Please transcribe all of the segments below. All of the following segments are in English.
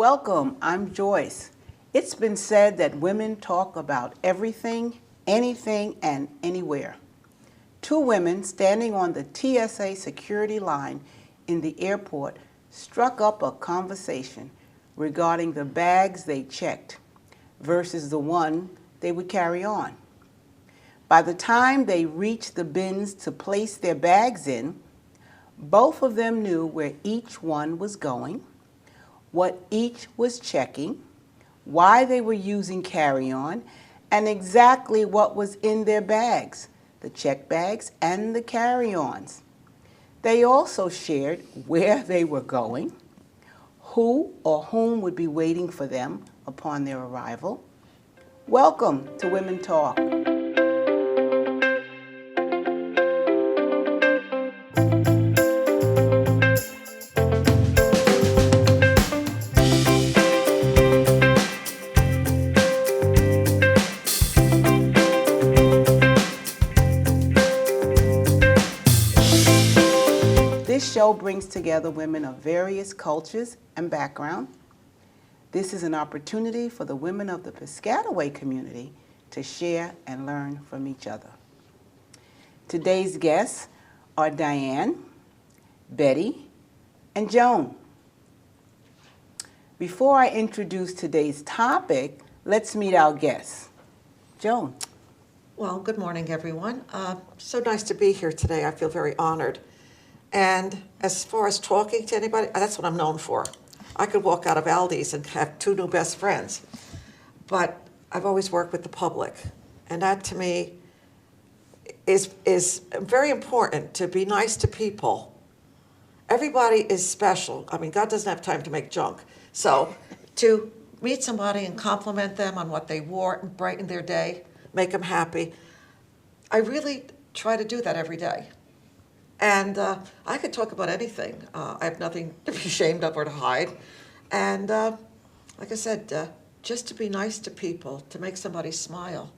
Welcome, I'm Joyce. It's been said that women talk about everything, anything, and anywhere. Two women standing on the TSA security line in the airport struck up a conversation regarding the bags they checked versus the one they would carry on. By the time they reached the bins to place their bags in, both of them knew where each one was going, what each was checking, why they were using carry-on, and exactly what was in their bags, the check bags and the carry-ons. They also shared where they were going, who or whom would be waiting for them upon their arrival. Welcome to Women Talk. This show brings together women of various cultures and backgrounds. This is an opportunity for the women of the Piscataway community to share and learn from each other. Today's guests are Diane, Betty, and Joan. Before I introduce today's topic, let's meet our guests. Joan. Well, good morning, everyone. So nice to be here today. I feel very honored. And as far as talking to anybody, that's what I'm known for. I could walk out of Aldi's and have two new best friends. But I've always worked with the public. And that, to me, is very important, to be nice to people. Everybody is special. I mean, God doesn't have time to make junk. So to meet somebody and compliment them on what they wore and brighten their day, make them happy, I really try to do that every day. And I could talk about anything. I have nothing to be ashamed of or to hide. And like I said, just to be nice to people, to make somebody smile,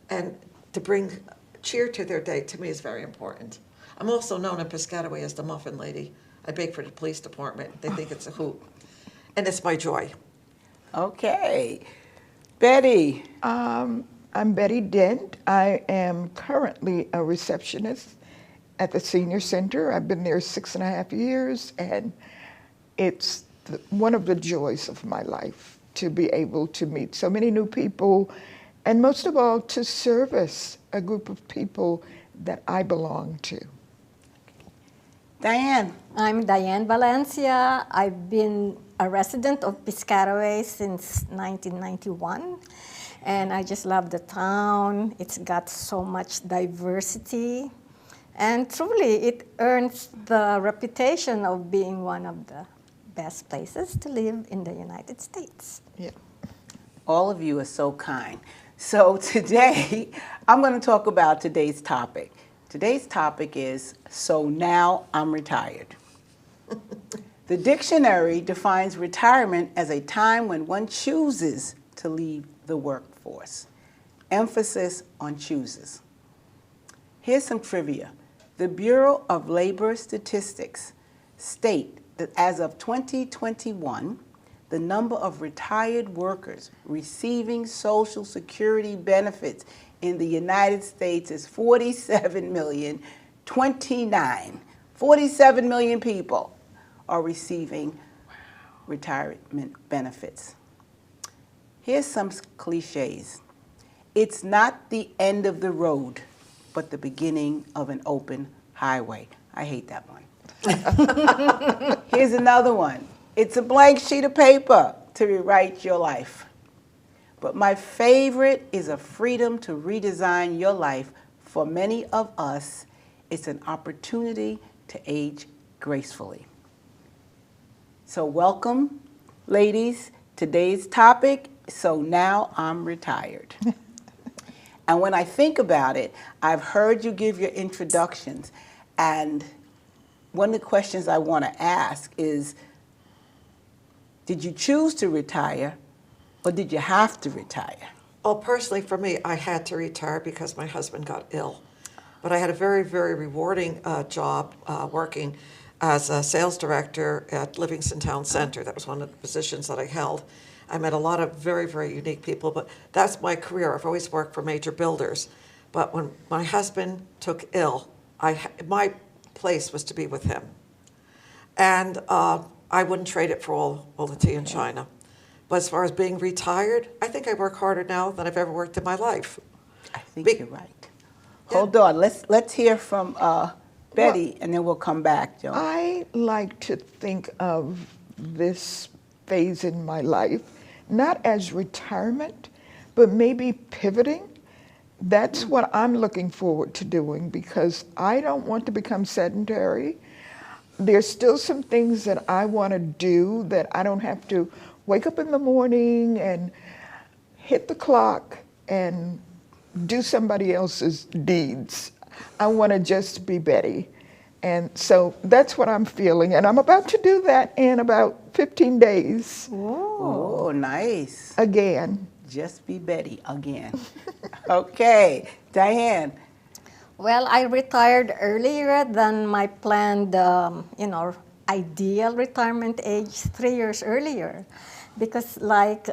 and to bring cheer to their day, to me is very important. I'm also known in Piscataway as the Muffin Lady. I bake for the police department. They think it's a hoot. And it's my joy. Okay. Betty. I'm Betty Dent. I am currently a receptionist at the senior center. I've been there 6.5 years, and it's one of the joys of my life to be able to meet so many new people, and most of all, to service a group of people that I belong to. Diane. I'm Diane Valencia. I've been a resident of Piscataway since 1991. And I just love the town. It's got so much diversity. And truly, it earns the reputation of being one of the best places to live in the United States. Yeah. All of you are so kind. So today, I'm going to talk about today's topic. Today's topic is, so now I'm retired. The dictionary defines retirement as a time when one chooses to leave the workforce. Emphasis on chooses. Here's some trivia. The Bureau of Labor Statistics state that as of 2021, the number of retired workers receiving Social Security benefits in the United States is 47,029,000. 47 million people are receiving retirement benefits. Here's some cliches. It's not the end of the road, but the beginning of an open highway. I hate that one. Here's another one. It's a blank sheet of paper to rewrite your life. But my favorite is a freedom to redesign your life. For many of us, it's an opportunity to age gracefully. So welcome, ladies. Today's topic, so now I'm retired. And when I think about it, I've heard you give your introductions, and one of the questions I want to ask is, did you choose to retire, or did you have to retire? Oh, personally, for me, I had to retire because my husband got ill. But I had a very, very rewarding job working as a sales director at Livingston Town Center. That was one of the positions that I held. I met a lot of very, very unique people, but that's my career. I've always worked for major builders. But when my husband took ill, my place was to be with him. And I wouldn't trade it for all the tea in China. But as far as being retired, I think I work harder now than I've ever worked in my life. I think you're right. Hold on. Let's hear from Betty, and then we'll come back, Joan. I like to think of this phase in my life not as retirement, but maybe pivoting. That's what I'm looking forward to doing, because I don't want to become sedentary. There's still some things that I want to do that I don't have to wake up in the morning and hit the clock and do somebody else's deeds. I want to just be Betty. And so that's what I'm feeling. And I'm about to do that in about 15 days. Oh, nice. Again. Just be Betty again. Okay, Diane. Well, I retired earlier than my planned, ideal retirement age 3 years earlier. Because like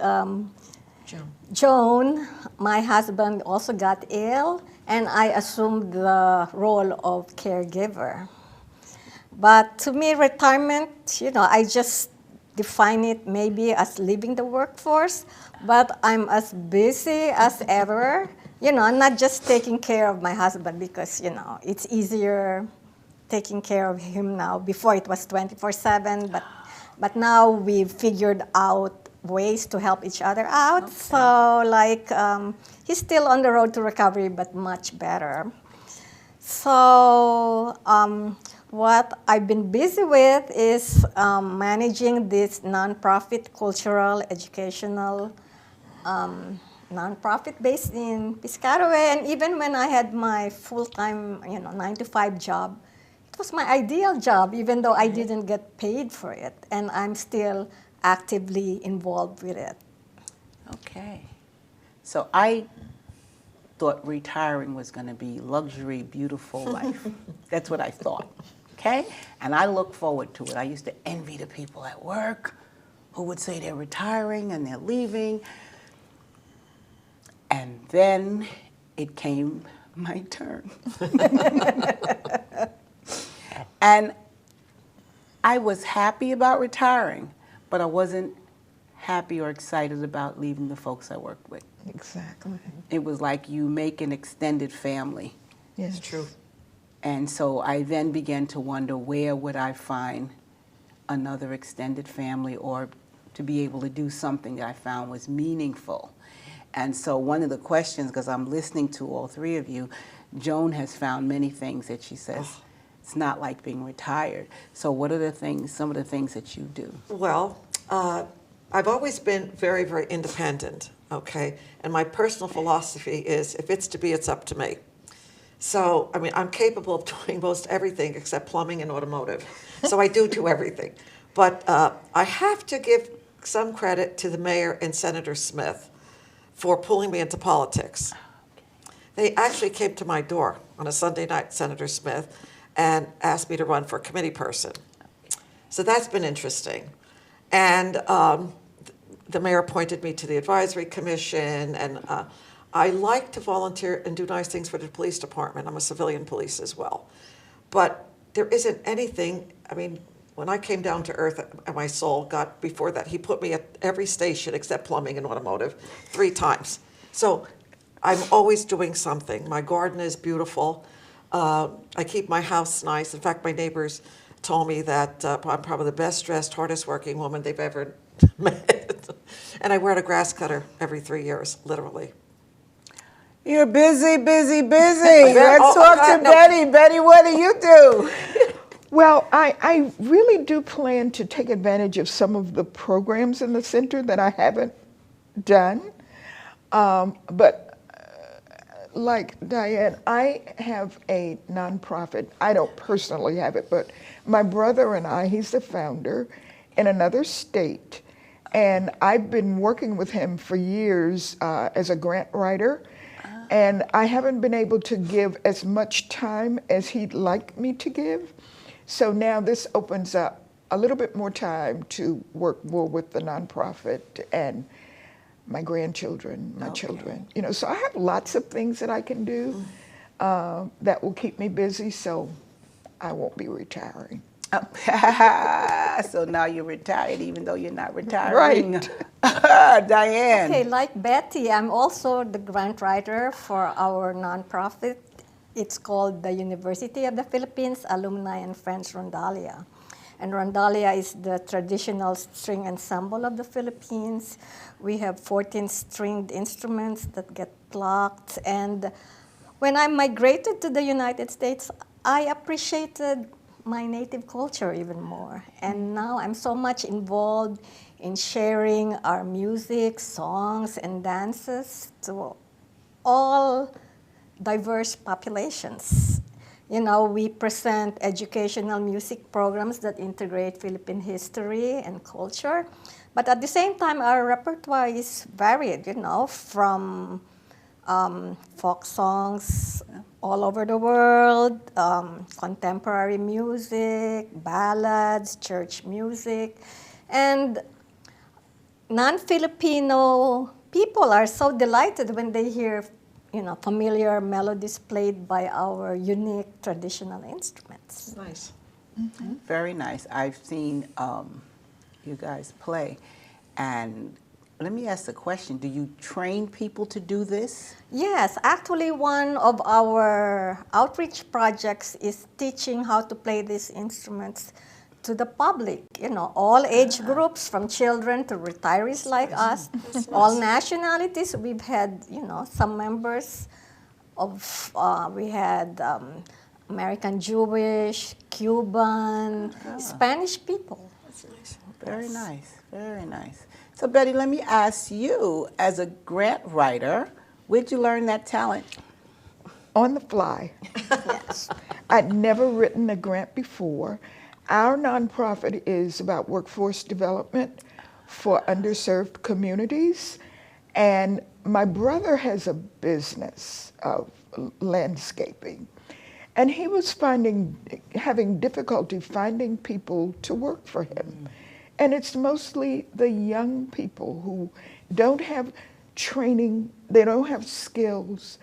Joan, my husband also got ill, and I assumed the role of caregiver. But to me, retirement, I just define it maybe as leaving the workforce, but I'm as busy as ever. I'm not just taking care of my husband because, it's easier taking care of him now. Before it was 24/7, but now we've figured out ways to help each other out. Okay. So he's still on the road to recovery, but much better. So what I've been busy with is managing this nonprofit cultural educational nonprofit based in Piscataway. And even when I had my full-time 9-to-5 job, it was my ideal job, even though I didn't get paid for it. And I'm still actively involved with it. Okay. So I thought retiring was going to be luxury, beautiful life. That's what I thought. Okay? And I look forward to it. I used to envy the people at work who would say they're retiring and they're leaving. And then it came my turn. And I was happy about retiring, but I wasn't happy or excited about leaving the folks I worked with. Exactly. It was like you make an extended family. Yes. It's true. And so I then began to wonder, where would I find another extended family, or to be able to do something that I found was meaningful. And so one of the questions, because I'm listening to all three of you, Joan has found many things that she says it's not like being retired. So what are some of the things that you do? Well, I've always been very, very independent, okay? And my personal philosophy is, if it's to be, it's up to me. So, I'm capable of doing most everything except plumbing and automotive. So I do everything. But I have to give some credit to the mayor and Senator Smith for pulling me into politics. They actually came to my door on a Sunday night, Senator Smith, and asked me to run for committee person. So that's been interesting. And the mayor appointed me to the advisory commission, and I like to volunteer and do nice things for the police department. I'm a civilian police as well. But there isn't anything, when I came down to earth and my soul got before that, he put me at every station except plumbing and automotive 3 times. So I'm always doing something. My garden is beautiful. I keep my house nice. In fact, my neighbors told me that I'm probably the best dressed, hardest working woman they've ever met. And I wear a grass cutter every 3 years, literally. You're busy, busy, busy. Let's talk to Betty. Betty, what do you do? Well, I really do plan to take advantage of some of the programs in the center that I haven't done. But like Diane, I have a nonprofit. I don't personally have it, but my brother and I, he's the founder, in another state. And I've been working with him for years as a grant writer. And I haven't been able to give as much time as he'd like me to give. So now this opens up a little bit more time to work more with the nonprofit and my grandchildren, my children. You know, so I have lots of things that I can do that will keep me busy, so I won't be retiring. So now you're retired, even though you're not retiring. Right. Diane. Okay, like Betty, I'm also the grant writer for our nonprofit. It's called the University of the Philippines Alumni and Friends Rondalia. And Rondalia is the traditional string ensemble of the Philippines. We have 14 stringed instruments that get plucked. And when I migrated to the United States, I appreciated my native culture even more. And now I'm so much involved in sharing our music, songs, and dances to all diverse populations. You know, we present educational music programs that integrate Philippine history and culture. But at the same time, our repertoire is varied, you know, from folk songs all over the world, contemporary music, ballads, church music. And non-Filipino people are so delighted when they hear, you know, familiar melodies played by our unique traditional instruments. Nice. Very nice. I've seen you guys play. And let me ask the question, do you train people to do this? Yes, actually one of our outreach projects is teaching how to play these instruments to the public, you know, all age groups from children to retirees like us, all nationalities. We've had, you know, some members of, we had American Jewish, Cuban, Spanish people. That's nice. Very nice, very nice. So Betty, let me ask you, as a grant writer, where'd you learn that talent? On the fly. Yes. I'd never written a grant before. Our nonprofit is about workforce development for underserved communities. And my brother has a business of landscaping. And he was having difficulty finding people to work for him. And it's mostly the young people who don't have training, they don't have skills,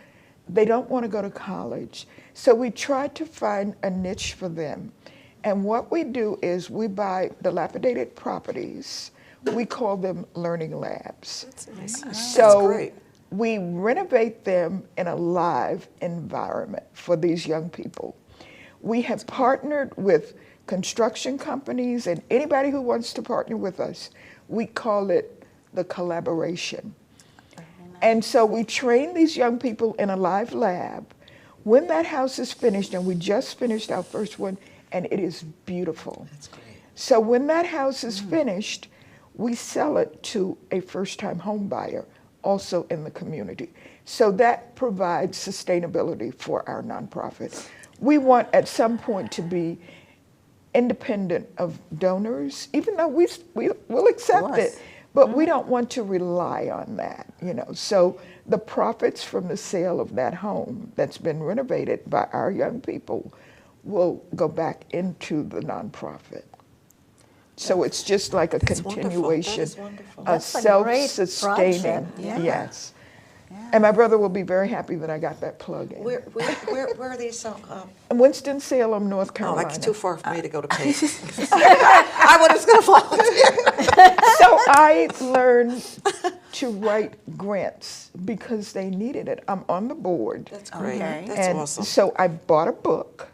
they don't want to go to college. So we tried to find a niche for them. And what we do is we buy dilapidated properties. We call them learning labs. That's nice. So That's great. we renovate them in a live environment for these young people. We have partnered with construction companies and anybody who wants to partner with us. We call it the collaboration. And so we train these young people in a live lab. When that house is finished, and we just finished our first one, and it is beautiful. That's great. So when that house is finished, we sell it to a first-time home buyer, also in the community. So that provides sustainability for our nonprofit. We want at some point to be independent of donors, even though we'll accept it, but we don't want to rely on that, you know. So the profits from the sale of that home that's been renovated by our young people will go back into the nonprofit. So it's just like a That's wonderful. continuation, That is wonderful. a That's a great self-sustaining. project. Yeah. Yes. And my brother will be very happy that I got that plug in. Where are these? Winston-Salem, North Oh, Carolina. like too far for me to go to Pace. I was going to volunteer. So I learned to write grants because they needed it. I'm on the board. That's great. Okay. That's And awesome. so I bought a book,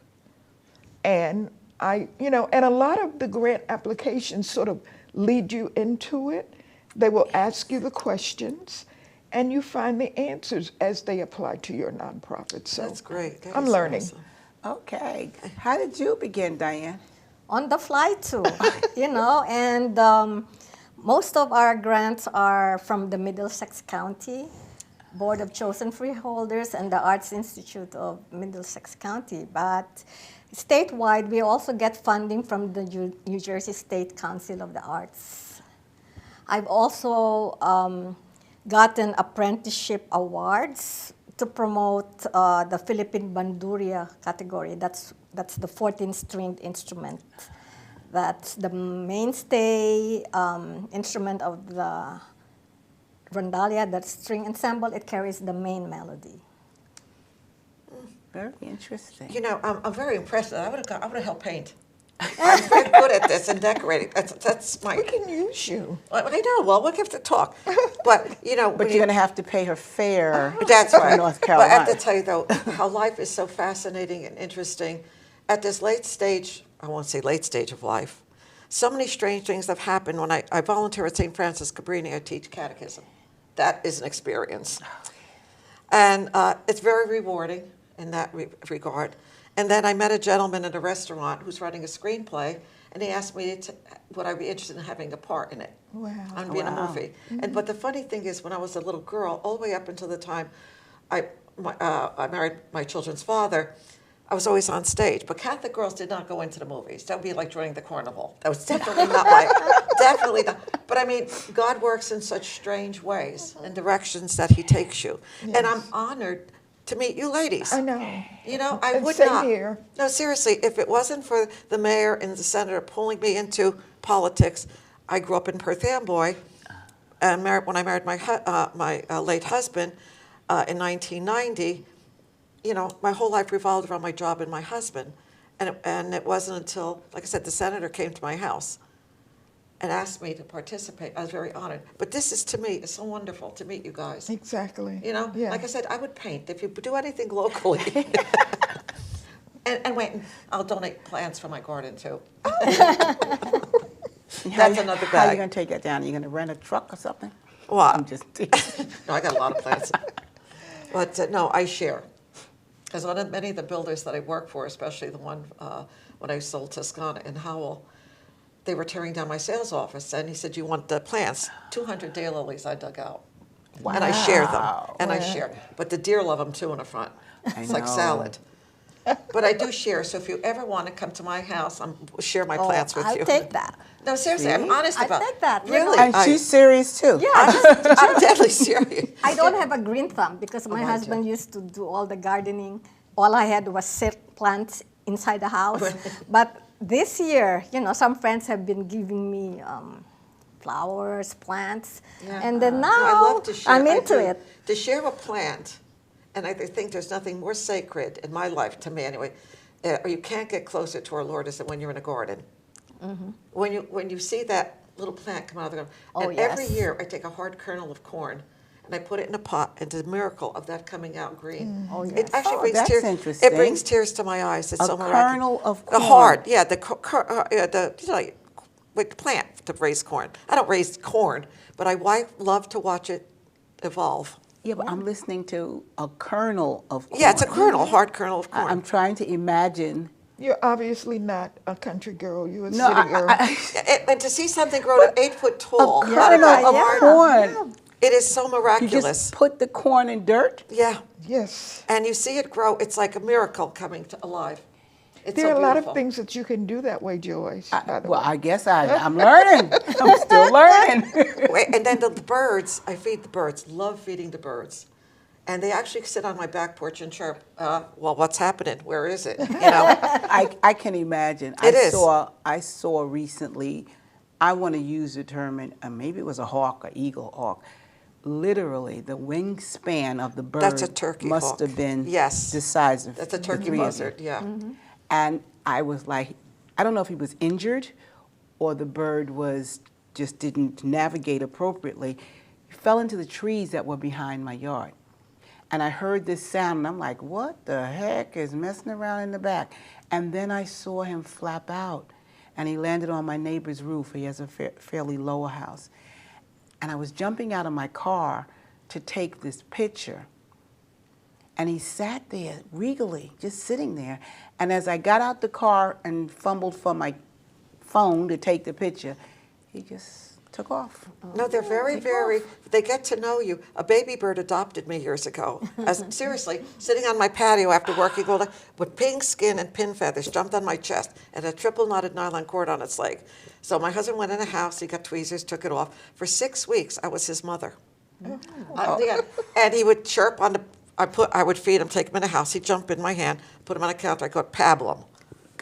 and and a lot of the grant applications sort of lead you into it. They will ask you the questions, and you find the answers as they apply to your nonprofit. So That's great. That I'm is learning. awesome. Okay. How did you begin, Diane? On the fly too, you know, and most of our grants are from the Middlesex County Board of Chosen Freeholders and the Arts Institute of Middlesex County. But statewide, we also get funding from the New Jersey State Council of the Arts. I've also gotten apprenticeship awards to promote the Philippine Banduria category. That's that's the 14-stringed instrument. That's the mainstay instrument of the rondalia, that string ensemble. It carries the main melody. Very interesting. You know, I'm very impressed. I would have helped paint. I'm very good at this and decorating. That's my. We can use you. I know. Well, we'll have to talk. But you know. But you're going to have to pay her fare That's to right. North But I Carolina. have to tell you though, how life is so fascinating and interesting. At this late stage, I won't say late stage of life, so many strange things have happened. When I volunteer at St. Francis Cabrini, I teach catechism. That is an experience, and it's very rewarding in that regard. And then I met a gentleman in a restaurant who's writing a screenplay, and he asked me would I be interested in having a part in it. Wow. I'm being a Wow. movie. And but the funny thing is, when I was a little girl, all the way up until the time I married my children's father, I was always on stage. But Catholic girls did not go into the movies. That would be like joining the carnival. That was definitely not definitely not. But I mean, God works in such strange ways and directions that He takes you. Yes. And I'm honored to meet you ladies. I know. You know, I And would same not. here. No, seriously, if it wasn't for the mayor and the senator pulling me into politics, I grew up in Perth Amboy, and when I married my late husband in 1990, you know, my whole life revolved around my job and my husband. And it wasn't until, like I said, the senator came to my house and asked me to participate. I was very honored. But this is, to me, it's so wonderful to meet you guys. Exactly. You know, Yeah. like I said, I would paint if you do anything locally. and wait, I'll donate plants for my garden too. That's another How are you bag. going to take that down? Are you going to rent a truck or something? Well, I'm just no, I got a lot of plants. But no, I share. Because many of the builders that I work for, especially the one when I sold Toscana in Howell, they were tearing down my sales office, and he said, "You want the plants?" 200 daylilies I dug out, and I share them, and I share. But the deer love them too in the front. It's like know. salad. But I do share. So if you ever want to come to my house, share my plants with I'll you. take that. No, seriously, I'm honest I about take that, you Really, know. And she's serious too. Yeah, I'm deadly serious. I don't have a green thumb because my mine husband used to do all the gardening. All I had was set plants inside the house. But this year, you know, some friends have been giving me flowers, plants, Yeah. and then No, now I love to share. I'm I into do. it. To share a plant, and I think there's nothing more sacred in my life, to me anyway, or you can't get closer to our Lord, is than when you're in a garden. Mm-hmm. When you see that little plant come out of the ground, Oh, and every yes. year I take a hard kernel of corn and I put it in a pot, and the miracle of that coming out green. Oh, yes. It actually Oh, brings that's tears. interesting. It brings tears to my eyes. It's A so miraculous. kernel of The corn. heart, yeah, the you know, like the plant to raise corn. I don't raise corn, but I love to watch it evolve. Yeah, but I'm listening to a kernel of corn. Yeah, it's a kernel, hard kernel of corn. I'm trying to imagine. You're obviously not a country girl. You're a No, city girl. And to see something grow to 8 foot tall, A kernel of yeah. corn. it is so You miraculous. just put the corn in dirt. Yeah, Yes. and you see it grow. It's like a miracle coming to alive. It's There so are a lot beautiful. of things that you can do that way, Joyce, by the Well, way. I guess I'm learning. I'm still learning. Wait, and then the birds, I feed the birds. Love feeding the birds. And they actually sit on my back porch and chirp, well, what's happening? Where is it? You know? I can imagine. It is. I saw recently, I want to use the term, and maybe it was a hawk, or eagle hawk. Literally, the wingspan of the bird That's a turkey must hawk. have been Yes. the size of That's a the turkey three of you. buzzard, yeah. And I was like, I don't know if he was injured or the bird just didn't navigate appropriately. He fell into the trees that were behind my yard. And I heard this sound, and I'm like, what the heck is messing around in the back? And then I saw him flap out, and he landed on my neighbor's roof. He has a fairly lower house. And I was jumping out of my car to take this picture. And he sat there regally, just sitting there. And as I got out the car and fumbled for my phone to take the picture, he just took off. No, they're very, they get to know you. A baby bird adopted me years ago. Seriously, sitting on my patio after working all day with pink skin and pin feathers, jumped on my chest, and a triple knotted nylon cord on its leg. So my husband went in the house, he got tweezers, took it off. For 6 weeks, I was his mother. Yeah. And he would chirp on I would feed him, take him in the house, he'd jump in my hand, put him on a counter, I go, pablum.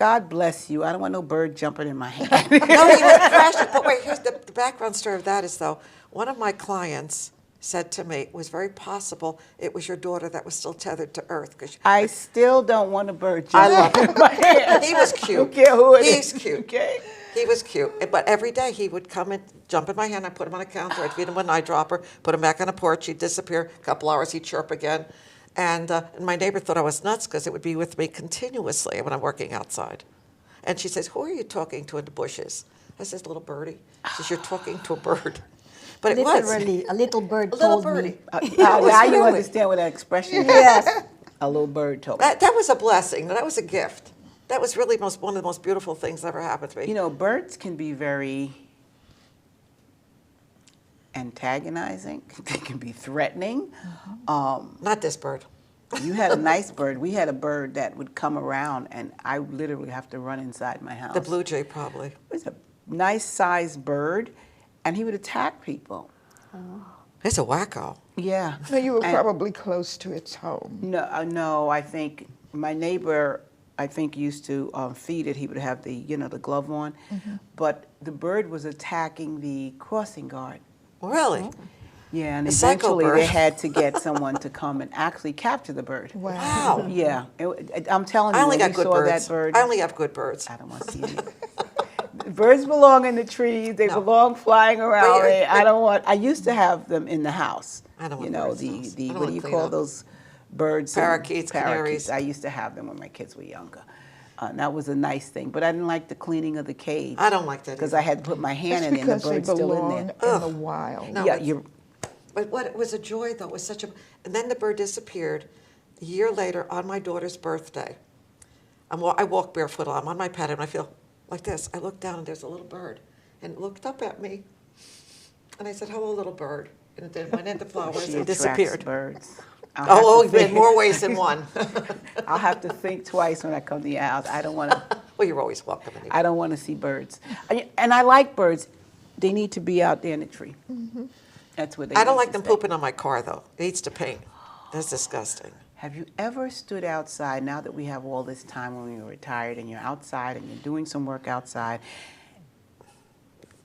God bless you. I don't want no bird jumping in my hand. No, he was crashing. But wait, here's the background story of that is, though, one of my clients said to me, it was very possible it was your daughter that was still tethered to Earth. I still don't want a bird I jumping love in my hand. He was cute. Don't care who it He's is. cute. Okay. He was cute. But every day he would come and jump in my hand. I'd put him on a counter. I'd feed him an eye dropper, put him back on the porch. He'd disappear. A couple hours, he'd chirp again. And my neighbor thought I was nuts because it would be with me continuously when I'm working outside. And she says, who are you talking to in the bushes? I says, little birdie. She says, you're talking to a bird. But it was. Literally, a little bird A little told birdie. me. Now you really- understand what that expression is. Yes. A little bird told me. That was a blessing. That was a gift. That was really one of the most beautiful things that ever happened to me. You know, birds can be very antagonizing. They can be threatening. Not this bird. You had a nice bird. We had a bird that would come around, and I literally have to run inside my house. The blue jay, probably. It was a nice-sized bird, and he would attack people. It's a wacko. Yeah. No, you were And- probably close to its home. No, I think my neighbor, used to feed it. He would have the glove on, but the bird was attacking the crossing guard. Really? Yeah, and A psycho eventually bird. they had to get someone to come and actually capture the bird. Wow. Yeah, I'm telling you, I only when got we good saw birds. that bird, I only have good birds. I don't want to see any. Birds belong in the trees. They No. belong flying around. But- I don't want. I used to have them in the house. I don't You want know birds in the house. I the don't what do want you clean call up. those birds? Parakeets, canaries. I used to have them when my kids were younger. And that was a nice thing, but I didn't like the cleaning of the cage. I don't like that because either. I had to put my hand It's in it, and the because they bird's still in belong there. in the wild. No, Yeah, it's- you're. But what it was a joy, though, it was such a. And then the bird disappeared. A year later, on my daughter's birthday, I walk barefoot. I'm on my pad, and I feel like this. I look down, and there's a little bird, and it looked up at me, and I said, "Hello, little bird," and it then went into flowers She and attracts disappeared. birds. I'll have Oh, to in think- more ways than one. I'll have to think twice when I come to your house. I don't want to. Well, you're always welcome. Anyway. I don't want to see birds. And I like birds. They need to be out there in the tree. That's where they. I don't need like to them stay. pooping on my car, though. It needs to paint. That's disgusting. Have you ever stood outside, now that we have all this time when we were retired, and you're outside and you're doing some work outside,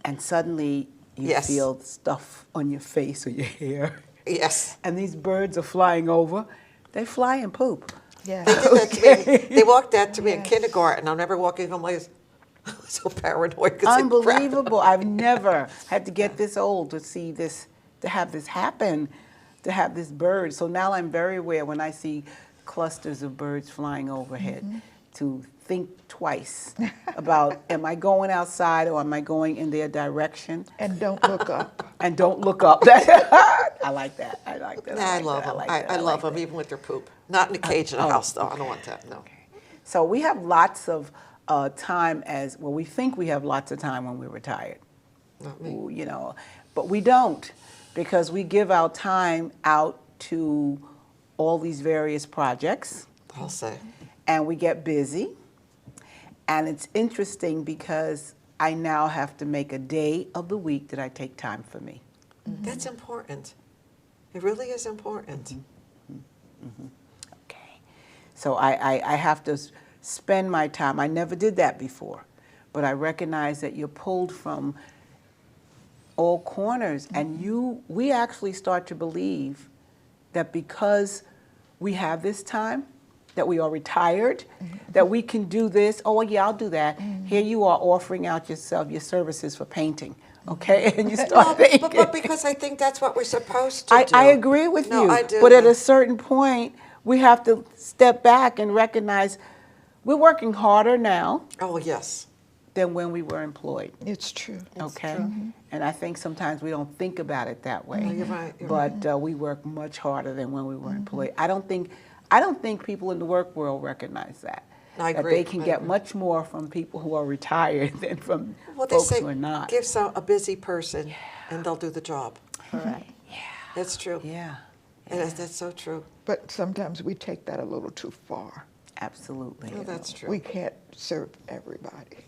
and suddenly you Yes. feel stuff on your face or your hair, Yes. and these birds are flying over? They fly and poop. Yeah. They did that to me. They walked that to me in kindergarten. I remember walking home like this. I was so paranoid. 'Cause it cracked. Unbelievable. I've never had to get this old to see this, to have this happen, to have this bird. So now I'm very aware when I see clusters of birds flying overhead to think twice about, am I going outside or am I going in their direction? And don't look up. And don't look up. I like that. I like that. Nah, I love them. I love them, even with their poop. Not in a cage in a house, though. I don't want that. No. So we have lots of time we think we have lots of time when we're retired. Not me. You know, but we don't, because we give our time out to all these various projects, I'll say. and we get busy. And it's interesting because I now have to make a day of the week that I take time for me. That's important. It really is important. Okay. So I have to spend my time. I never did that before, but I recognize that you're pulled from all corners, and we actually start to believe that because we have this time, that we are retired, that we can do this. Oh, yeah, I'll do that. Here you are offering out your services for painting, okay? And you start thinking. But because I think that's what we're supposed to do. I agree with No, you, I do. but at a certain point, we have to step back and recognize we're working harder now Oh, yes. than when we were employed. It's true. Okay, and I think sometimes we don't think about it that way. No, you're right, you're but we work much harder than when we were employed. I don't think people in the work world recognize that. I That agree, they can I get agree. much more from people who are retired than from Well, they folks say who are not. give a busy person, and they'll do the job. Correct. That's true. Yeah, And that's so true. But sometimes we take that a little too far. absolutely. Oh, that's true. We can't serve everybody.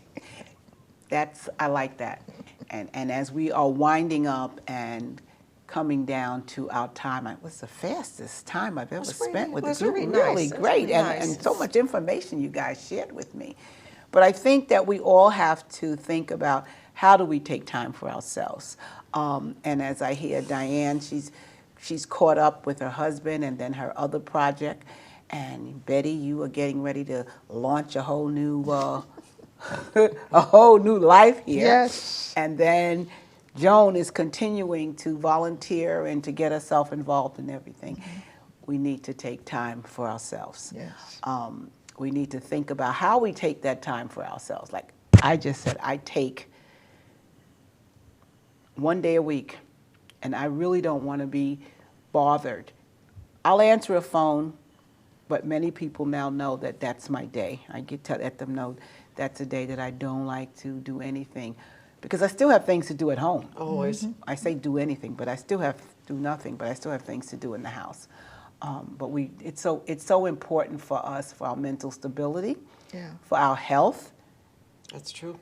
I like that. And as we are winding up and coming down to our time, it was the fastest time I've ever was spent really- with it the was group. very Really nice. It was great, really nice. and so much information you guys shared with me. But I think that we all have to think about how do we take time for ourselves. And as I hear Diane, she's caught up with her husband and then her other project. And Betty, you are getting ready to launch a whole new a whole new life here. Yes. And then Joan is continuing to volunteer and to get herself involved in everything. We need to take time for ourselves. Yes. We need to think about how we take that time for ourselves. Like I just said, I take 1 day a week, and I really don't want to be bothered. I'll answer a phone, but many people now know that that's my day. I get to let them know that's a day that I don't like to do anything, because I still have things to do at home. Always. I say do anything, but I still have do nothing, but I still have things to do in the house. But it's so important for us, for our mental stability, Yeah. for our health. That's true.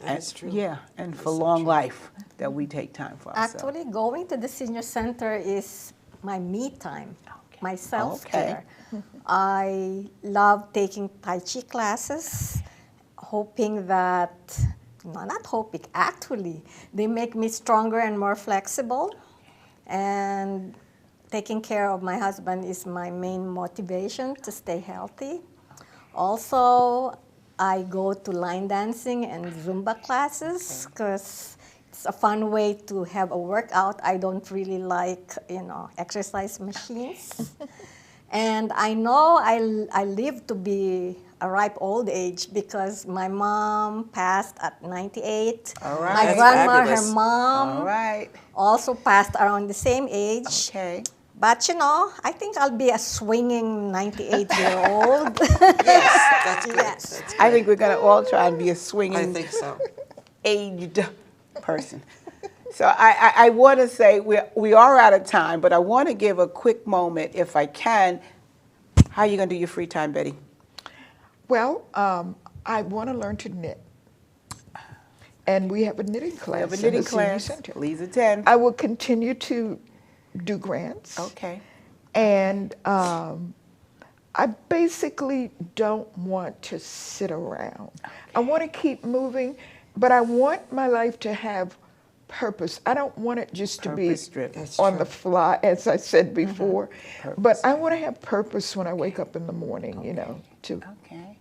That is true. Yeah, and That for is so long true. life, that we take time for ourselves. Actually, going to the senior center is my me time, my self-care. I love taking Tai Chi classes, hoping that, no, not hoping, actually, they make me stronger and more flexible. And taking care of my husband is my main motivation to stay healthy. Also, I go to line dancing and Zumba classes because it's a fun way to have a workout. I don't really like, exercise machines. And I know I live to be a ripe old age because my mom passed at 98. All right. My That's grandma, fabulous. her mom, All right. also passed around the same age. Okay. But I think I'll be a swinging 98-year-old. Yes, that's good. Yes. That's I good. think we're going to all try and be a I swinging think so. aged person. So I want to say we are out of time, but I want to give a quick moment, if I can. How are you going to do your free time, Betty? Well, I want to learn to knit. And we have a knitting class We have a in knitting the senior class. center. Please attend. I will continue to do grants. Okay. And I basically don't want to sit around. I want to keep moving, but I want my life to have purpose. I don't want it just to be Purpose-driven. That's on true. the fly, as I said before. Purpose. But I want to have purpose when I wake up in the morning, to Okay.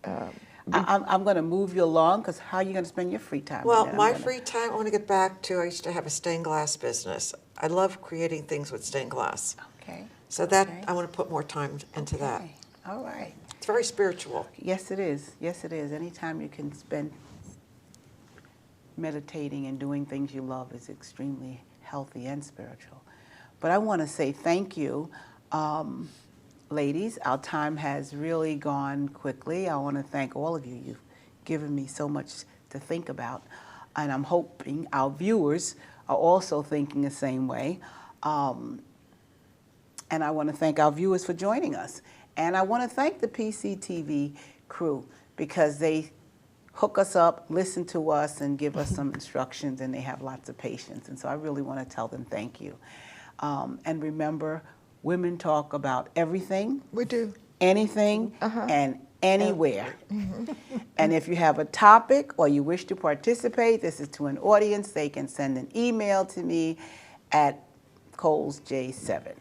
I'm going to move you along, because how are you going to spend your free time? Well, And then I'm my gonna- free time, I want to get back to, I used to have a stained glass business. I love creating things with stained glass. Okay. So that, Okay. I want to put more time into that. Okay. All right. It's very spiritual. Yes, it is. Yes, it is. Anytime you can spend meditating and doing things you love is extremely healthy and spiritual. But I want to say thank you. Ladies, our time has really gone quickly. I want to thank all of you. You've given me so much to think about. And I'm hoping our viewers are also thinking the same way. And I want to thank our viewers for joining us. And I want to thank the PCTV crew, because they hook us up, listen to us, and give us some instructions, and they have lots of patience. And so I really want to tell them thank you. And remember, women talk about everything, we do. anything, and anywhere. And if you have a topic or you wish to participate, this is to an audience, they can send an email to me at colesj7.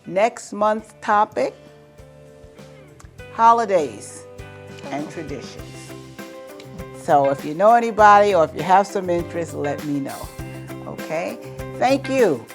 Next month's topic, holidays and traditions. So if you know anybody or if you have some interest, let me know. Okay? Thank you.